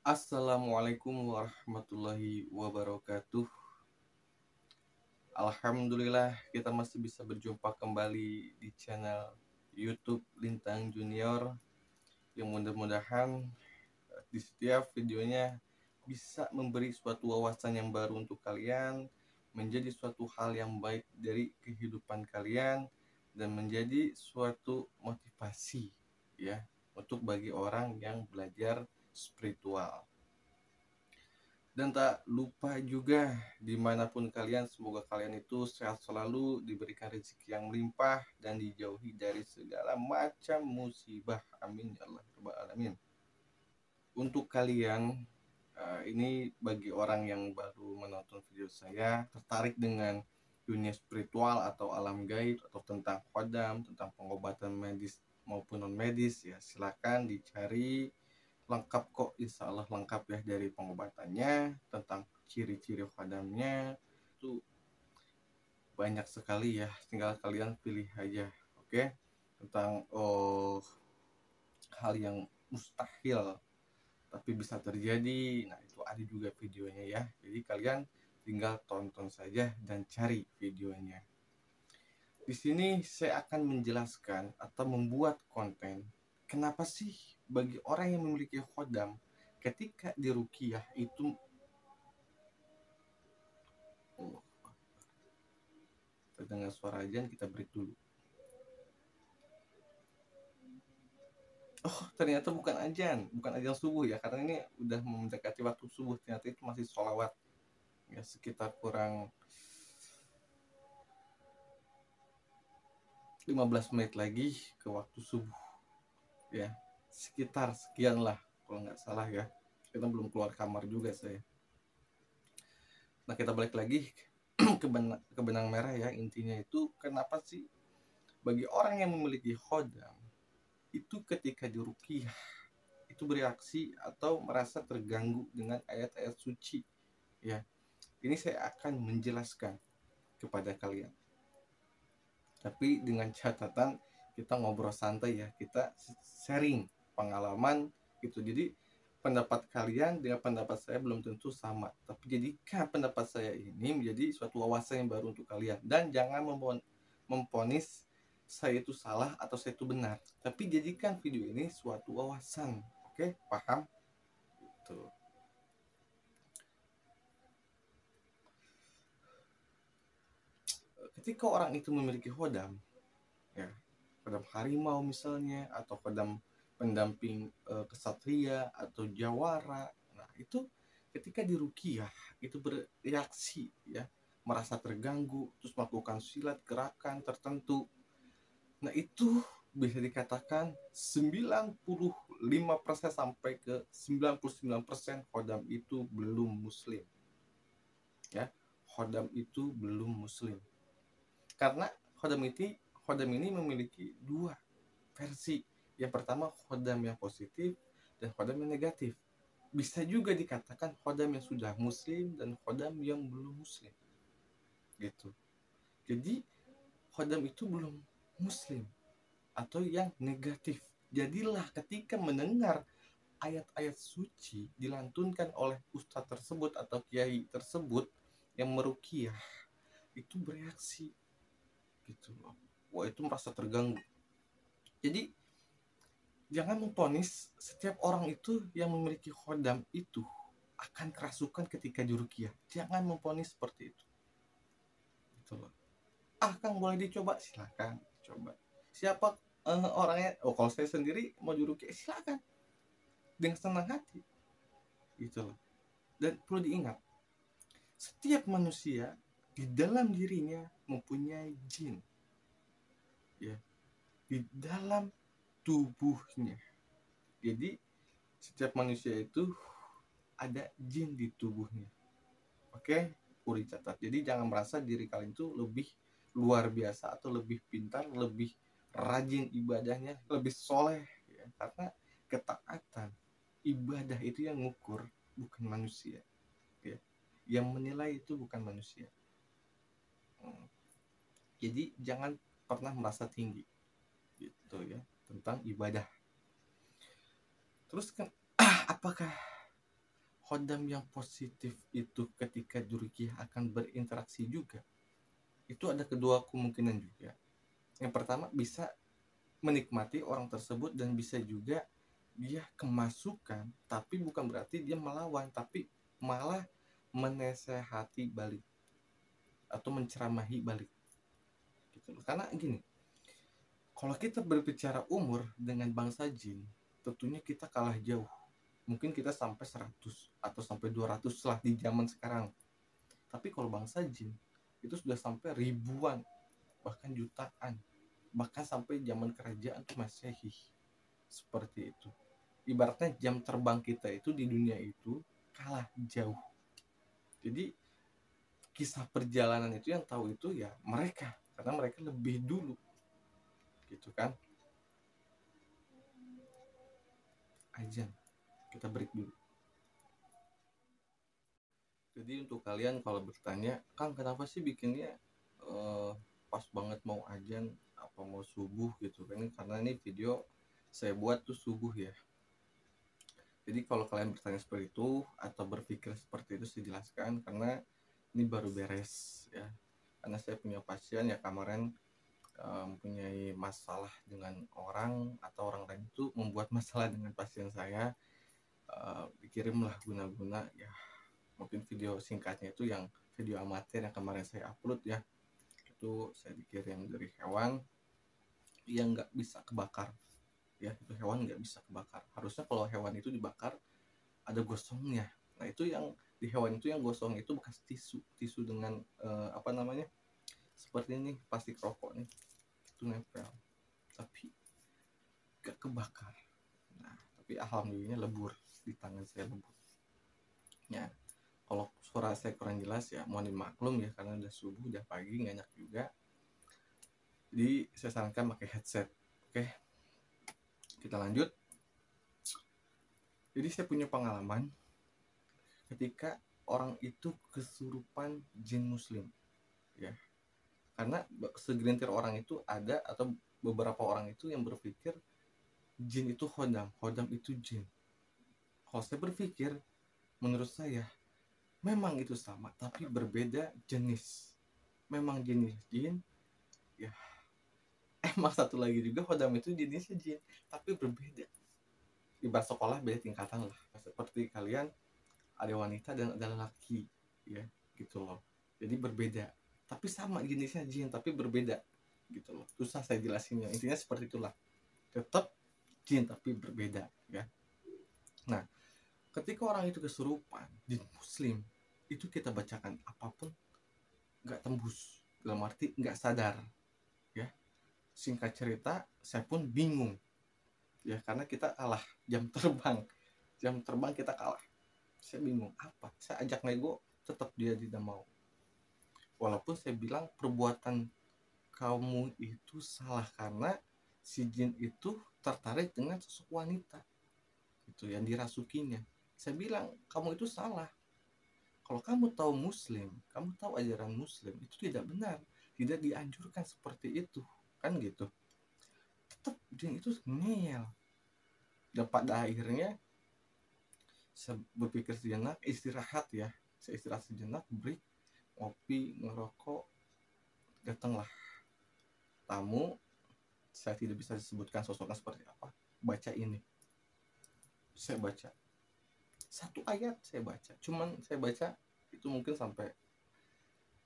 Assalamualaikum warahmatullahi wabarakatuh. Alhamdulillah kita masih bisa berjumpa kembali di channel YouTube Lintang Junior, yang mudah-mudahan di setiap videonya bisa memberi suatu wawasan yang baru untuk kalian, menjadi suatu hal yang baik dari kehidupan kalian, dan menjadi suatu motivasi ya untuk bagi orang yang belajar spiritual. Dan tak lupa juga, dimanapun kalian, semoga kalian itu sehat selalu, diberikan rezeki yang melimpah, dan dijauhi dari segala macam musibah. Amin ya Allah rabbal alamin. Untuk kalian, ini bagi orang yang baru menonton video saya, tertarik dengan dunia spiritual atau alam gaib, atau tentang khodam, tentang pengobatan medis maupun non medis, ya silakan dicari. Lengkap kok, insya Allah lengkap ya, dari pengobatannya, tentang ciri-ciri khodamnya itu banyak sekali ya, tinggal kalian pilih aja. Oke, tentang hal yang mustahil tapi bisa terjadi, nah itu ada juga videonya ya, jadi kalian tinggal tonton saja dan cari videonya. Di sini saya akan menjelaskan atau membuat konten kenapa sih bagi orang yang memiliki khodam ketika diruqyah itu terdengar suara ajan, kita break dulu. Oh, ternyata bukan ajan subuh ya, karena ini udah mendekati waktu subuh, ternyata itu masih sholawat ya, sekitar kurang 15 menit lagi ke waktu subuh ya, sekitar sekian lah kalau nggak salah ya, kita belum keluar kamar juga saya. Nah, kita balik lagi ke benang merah ya. Intinya itu kenapa sih bagi orang yang memiliki khodam itu ketika diruqyah itu bereaksi atau merasa terganggu dengan ayat-ayat suci ya. Ini saya akan menjelaskan kepada kalian, tapi dengan catatan kita ngobrol santai ya, kita sharing pengalaman gitu. Jadi pendapat kalian dengan pendapat saya belum tentu sama, tapi jadikan pendapat saya ini menjadi suatu wawasan yang baru untuk kalian, dan jangan memponis saya itu salah atau saya itu benar, tapi jadikan video ini suatu wawasan. Oke, paham? Tuh. Ketika orang itu memiliki khodam ya, khodam harimau misalnya, atau khodam pendamping kesatria atau jawara, nah itu ketika diruqyah itu bereaksi ya, merasa terganggu, terus melakukan silat gerakan tertentu, nah itu bisa dikatakan 95% sampai ke 99% khodam itu belum muslim ya, khodam itu belum muslim. Karena khodam ini memiliki dua versi. Yang pertama khodam yang positif dan khodam yang negatif. Bisa juga dikatakan khodam yang sudah muslim dan khodam yang belum muslim gitu. Jadi khodam itu belum muslim atau yang negatif. Jadilah ketika mendengar ayat-ayat suci dilantunkan oleh ustadz tersebut atau kiai tersebut yang meruqyah, itu bereaksi gitu loh. Wah, itu merasa terganggu. Jadi jangan memponis setiap orang itu yang memiliki khodam itu akan kerasukan ketika diruqyah. Jangan memponis seperti itu gitu loh. Kang boleh dicoba, silakan coba. Siapa orangnya? Oh, kalau saya sendiri mau diruqyah silakan dengan senang hati gitu loh. Dan perlu diingat, setiap manusia di dalam dirinya mempunyai jin ya, di dalam tubuhnya. Jadi setiap manusia itu ada jin di tubuhnya. Oke, perlu dicatat. Jadi jangan merasa diri kalian itu lebih luar biasa atau lebih pintar, lebih rajin ibadahnya, lebih soleh ya. Karena ketaatan ibadah itu yang ngukur, bukan manusia ya. Yang menilai itu bukan manusia. Jadi jangan pernah merasa tinggi gitu ya tentang ibadah. Terus kan apakah Khodam yang positif itu ketika Durkheim akan berinteraksi juga, itu ada kedua kemungkinan juga. Yang pertama, bisa menikmati orang tersebut dan bisa juga dia kemasukan, tapi bukan berarti dia melawan, tapi malah menasehati balik atau menceramahi balik gitu. Karena gini, kalau kita berbicara umur dengan bangsa jin, tentunya kita kalah jauh. Mungkin kita sampai 100 atau sampai 200 lah di zaman sekarang. Tapi kalau bangsa jin itu sudah sampai ribuan, bahkan jutaan, bahkan sampai zaman kerajaan Masehi. Seperti itu. Ibaratnya jam terbang kita itu di dunia itu kalah jauh. Jadi kisah perjalanan itu yang tahu itu ya mereka, karena mereka lebih dulu gitu kan. Ajan, kita break dulu. Jadi untuk kalian kalau bertanya, Kang kenapa sih bikinnya pas banget mau ajan apa mau subuh gitu kan? Karena ini video saya buat tuh subuh ya. Jadi kalau kalian bertanya seperti itu atau berpikir seperti itu, saya jelaskan karena ini baru beres ya. Karena saya punya pasien ya kemarin mempunyai masalah dengan orang atau orang lain itu membuat masalah dengan pasien saya, dikirimlah guna-guna ya, mungkin video singkatnya itu yang video amatir yang kemarin saya upload ya, itu saya dikirim dari hewan yang nggak bisa kebakar ya. Itu hewan nggak bisa kebakar, harusnya kalau hewan itu dibakar ada gosongnya. Nah itu yang di hewan itu yang gosong itu bekas tisu dengan apa namanya, seperti ini plastik rokok nih, itu nempel tapi gak kebakar. Nah tapi alhamdulillahnya lebur di tangan saya, lebur ya. Kalau suara saya kurang jelas ya mohon dimaklum ya, karena udah subuh udah pagi nggak enak juga, jadi saya sarankan pakai headset. Oke, kita lanjut. Jadi saya punya pengalaman ketika orang itu kesurupan jin muslim ya, karena segelintir orang itu ada, atau beberapa orang itu yang berpikir jin itu khodam, khodam itu jin. Kalau saya berpikir, menurut saya memang itu sama tapi berbeda jenis. Memang jenis jin ya, emang satu lagi juga khodam itu jenisnya jin tapi berbeda. Ibarat sekolah beda tingkatan lah, seperti kalian ada wanita dan ada laki ya gitu loh. Jadi berbeda tapi sama jenisnya jin tapi berbeda gitu loh. Susah saya jelasinnya, intinya seperti itulah. Tetap jin tapi berbeda ya. Nah ketika orang itu kesurupan jin muslim, itu kita bacakan apapun nggak tembus, dalam arti nggak sadar ya. Singkat cerita saya pun bingung ya, karena kita kalah jam terbang kita kalah. Saya bingung apa, saya ajak nego tetap dia tidak mau, walaupun saya bilang perbuatan kamu itu salah karena si jin itu tertarik dengan sosok wanita itu yang dirasukinya. Saya bilang kamu itu salah, kalau kamu tahu muslim, kamu tahu ajaran muslim itu tidak benar, tidak dianjurkan seperti itu kan gitu. Tetap jin itu ngeyel. Dan pada akhirnya saya berpikir sejenak, istirahat ya, saya istirahat sejenak, break, ngopi, ngerokok. Datanglah tamu, saya tidak bisa disebutkan sosoknya seperti apa. Baca ini, saya baca satu ayat, saya baca, cuman saya baca itu mungkin sampai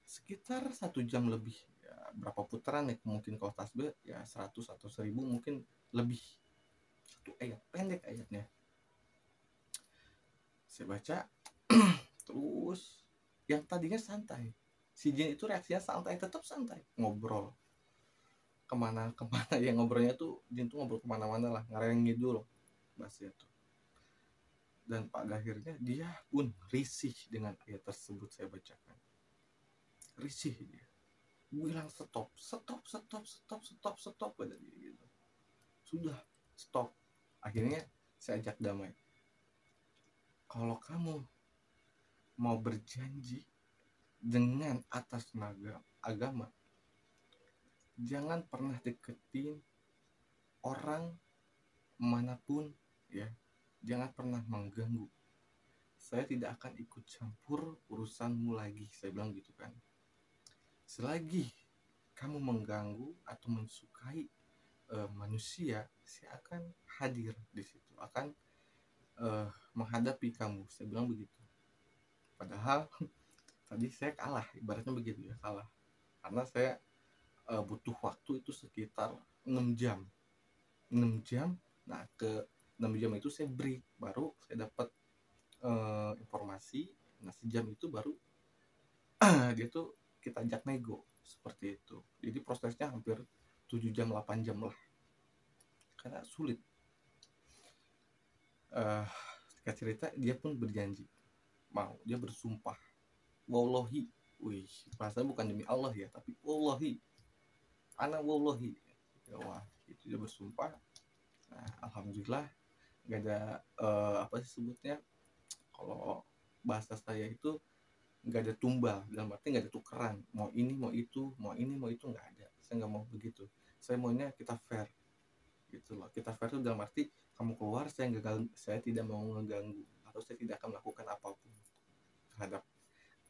sekitar 1 jam lebih ya. Berapa putaran ya, mungkin kalau tasbih ya 100 atau 1000 mungkin lebih. Satu ayat, pendek ayatnya saya baca. Terus yang tadinya santai, si jin itu reaksinya santai, tetap santai, ngobrol kemana-kemana ya. Ngobrolnya tuh jin tuh ngobrol kemana-mana lah, ngarang ngidul bahasanya tuh. Dan pada akhirnya dia pun risih dengan ayat tersebut saya bacakan. Risih dia, bilang stop, stop, stop, stop, stop, stop pada dia gitu. Sudah stop. Akhirnya saya ajak damai. Kalau kamu mau berjanji dengan atas nama agama, jangan pernah deketin orang manapun ya, jangan pernah mengganggu. saya tidak akan ikut campur urusanmu lagi, saya bilang gitu kan. Selagi kamu mengganggu atau mensukai manusia, saya akan hadir di situ, akan menghadapi kamu, saya bilang begitu. Padahal tadi saya kalah, ibaratnya begitu ya, kalah karena saya butuh waktu itu sekitar 6 jam 6 jam. Nah, ke 6 jam itu saya break, baru saya dapat informasi. Nah, sejam itu baru dia tuh kita ajak nego, seperti itu. Jadi prosesnya hampir 7 jam 8 jam lah, karena sulit. Singkat cerita, dia pun berjanji mau, dia bersumpah, wallahi, wih, bahasa bukan demi Allah ya, tapi wallahi, ana wallahi ya, wah, itu dia bersumpah. Nah, alhamdulillah nggak ada apa sih sebutnya, kalau bahasa saya itu nggak ada tumbal, dalam arti nggak ada tukeran, mau ini mau itu, mau ini mau itu, nggak ada. Saya nggak mau begitu, saya maunya kita fair gitu loh. Kita fair itu dalam arti kamu keluar, saya tidak mau ngeganggu, atau saya tidak akan melakukan apapun terhadap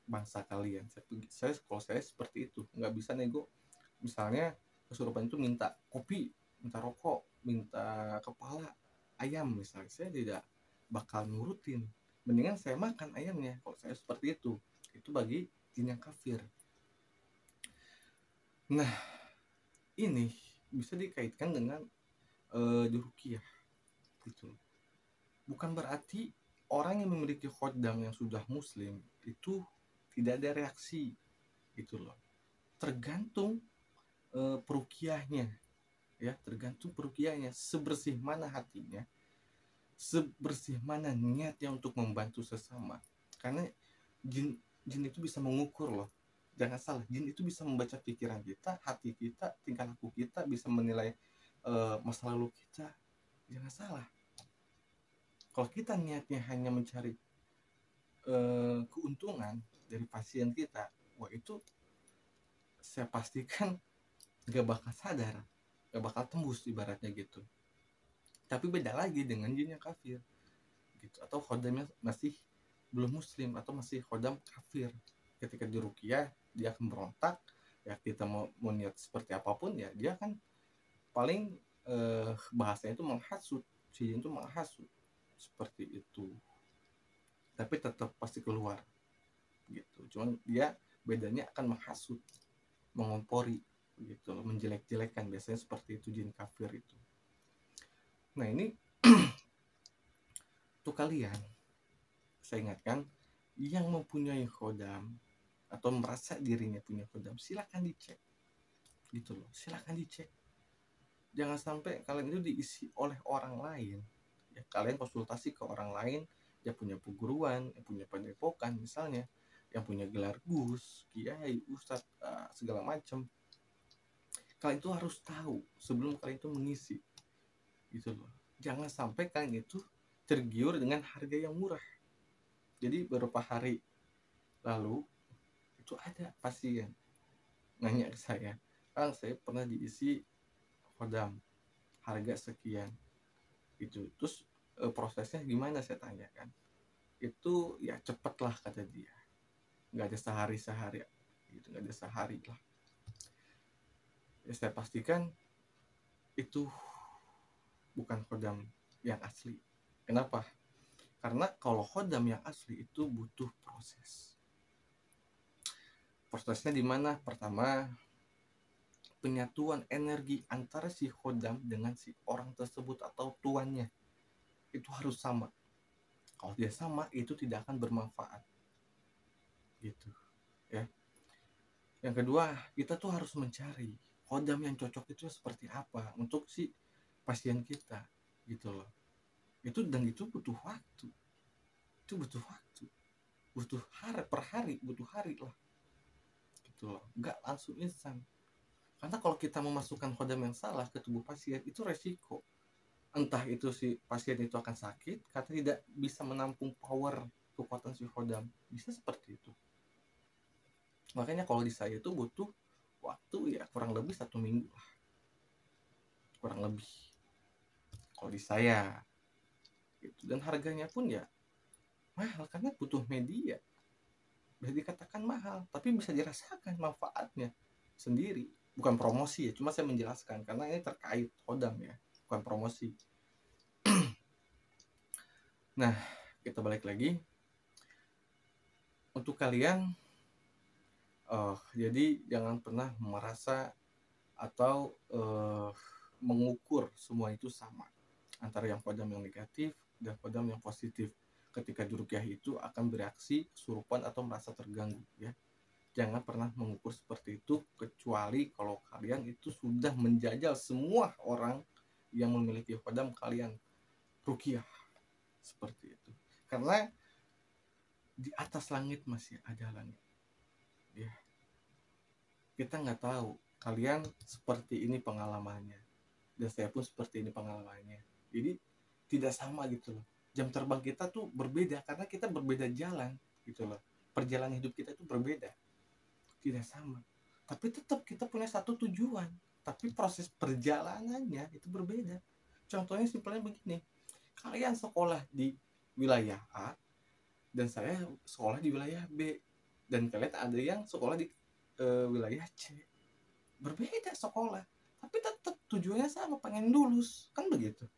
bangsa kalian. Kalau saya seperti itu, nggak bisa nego. Misalnya kesurupan itu minta kopi, minta rokok, minta kepala ayam misalnya, saya tidak bakal nurutin. Mendingan saya makan ayamnya. Kalau saya seperti itu bagi jin yang kafir. Nah, ini bisa dikaitkan dengan diruqyah gitu. Bukan berarti orang yang memiliki khodam yang sudah muslim itu tidak ada reaksi gitu loh. Tergantung peruqyahnya ya, tergantung peruqyahnya, sebersih mana hatinya, sebersih mana niatnya untuk membantu sesama. Karena jin itu bisa mengukur loh, jangan salah, jin itu bisa membaca pikiran kita, hati kita, tingkah laku kita, bisa menilai masa lalu kita. Jangan salah, kalau kita niatnya hanya mencari keuntungan dari pasien kita, wah itu saya pastikan gak bakal sadar, gak bakal tembus ibaratnya gitu. Tapi beda lagi dengan jin yang kafir gitu, atau khodamnya masih belum muslim atau masih khodam kafir. Ketika diruqyah dia akan berontak ya, kita mau niat seperti apapun ya, dia kan paling bahasanya itu menghasut, si jin itu menghasut seperti itu, tapi tetap pasti keluar gitu. Cuman dia bedanya akan menghasut, mengompori gitu, menjelek-jelekan, biasanya seperti itu jin kafir itu. Nah, ini untuk kalian, saya ingatkan, yang mempunyai khodam atau merasa dirinya punya khodam, silakan dicek gitu loh, silakan dicek. Jangan sampai kalian itu diisi oleh orang lain ya. Kalian konsultasi ke orang lain yang punya perguruan, yang punya padepokan misalnya, yang punya gelar gus, kiai, ustadz, segala macam. Kalian itu harus tahu sebelum kalian itu mengisi gitu loh. Jangan sampai kalian itu tergiur dengan harga yang murah. Jadi beberapa hari lalu itu ada pasien nanya ke saya, Kang, saya pernah diisi khodam harga sekian gitu. Terus prosesnya gimana, saya tanyakan. Itu ya cepet lah kata dia, nggak ada sehari gitu, nggak ada sehari lah ya. Saya pastikan itu bukan khodam yang asli. Kenapa? Karena kalau khodam yang asli itu butuh proses. Prosesnya di mana? Pertama, penyatuan energi antara si khodam dengan si orang tersebut atau tuannya itu harus sama. Kalau dia sama, itu tidak akan bermanfaat gitu ya. Yang kedua, kita tuh harus mencari khodam yang cocok itu seperti apa untuk si pasien kita gitu loh. Itu butuh waktu. Itu butuh waktu. Butuh hari per hari, butuh hari lah. Gitu loh. Enggak langsung instan. Karena kalau kita memasukkan khodam yang salah ke tubuh pasien, itu resiko. Entah itu si pasien itu akan sakit karena tidak bisa menampung power kekuatan si khodam. Bisa seperti itu. Makanya kalau di saya itu butuh waktu ya kurang lebih 1 minggu lah, kurang lebih kalau di saya gitu. Dan harganya pun ya Mahal karena butuh media. Bisa dikatakan mahal, tapi bisa dirasakan manfaatnya sendiri. Bukan promosi ya, cuma saya menjelaskan karena ini terkait Kodam ya, bukan promosi. Nah, kita balik lagi. Untuk kalian, jadi jangan pernah merasa atau mengukur semua itu sama antara yang Kodam yang negatif dan Kodam yang positif. Ketika diruqyah itu akan bereaksi kesurupan atau merasa terganggu ya. Jangan pernah mengukur seperti itu kecuali kalau kalian itu sudah menjajal semua orang yang memiliki Kodam kalian ruqyah seperti itu. Karena di atas langit masih ada langit ya. Kita nggak tahu kalian seperti ini pengalamannya dan saya pun seperti ini pengalamannya. Jadi tidak sama gitu loh. Jam terbang kita tuh berbeda karena kita berbeda jalan gitu loh. Perjalanan hidup kita itu berbeda, tidak sama. Tapi tetap kita punya satu tujuan. Tapi proses perjalanannya itu berbeda. Contohnya simpelnya begini. Kalian sekolah di wilayah A dan saya sekolah di wilayah B. Dan kalian ada yang sekolah di wilayah C. Berbeda sekolah. Tapi tetap tujuannya sama, pengen lulus. Kan begitu.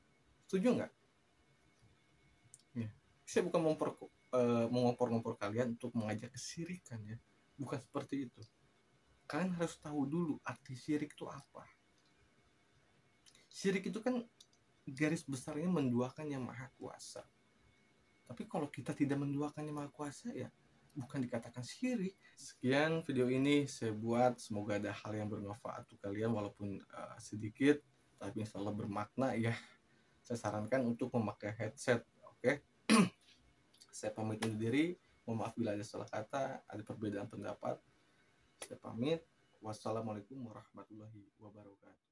Setuju nggak? Ya. Saya bukan mengompor-ngompor kalian untuk mengajak kesirikan ya. Bukan seperti itu. Kalian harus tahu dulu arti syirik itu apa. Syirik itu kan garis besarnya menduakan yang maha kuasa. Tapi kalau kita tidak menduakan yang maha kuasa ya bukan dikatakan syirik. Sekian video ini saya buat, semoga ada hal yang bermanfaat untuk kalian walaupun sedikit, tapi insya Allah bermakna ya. Saya sarankan untuk memakai headset, oke? Saya pamit undur diri. Mohon maaf bila ada salah kata, ada perbedaan pendapat. Saya pamit. Wassalamualaikum warahmatullahi wabarakatuh.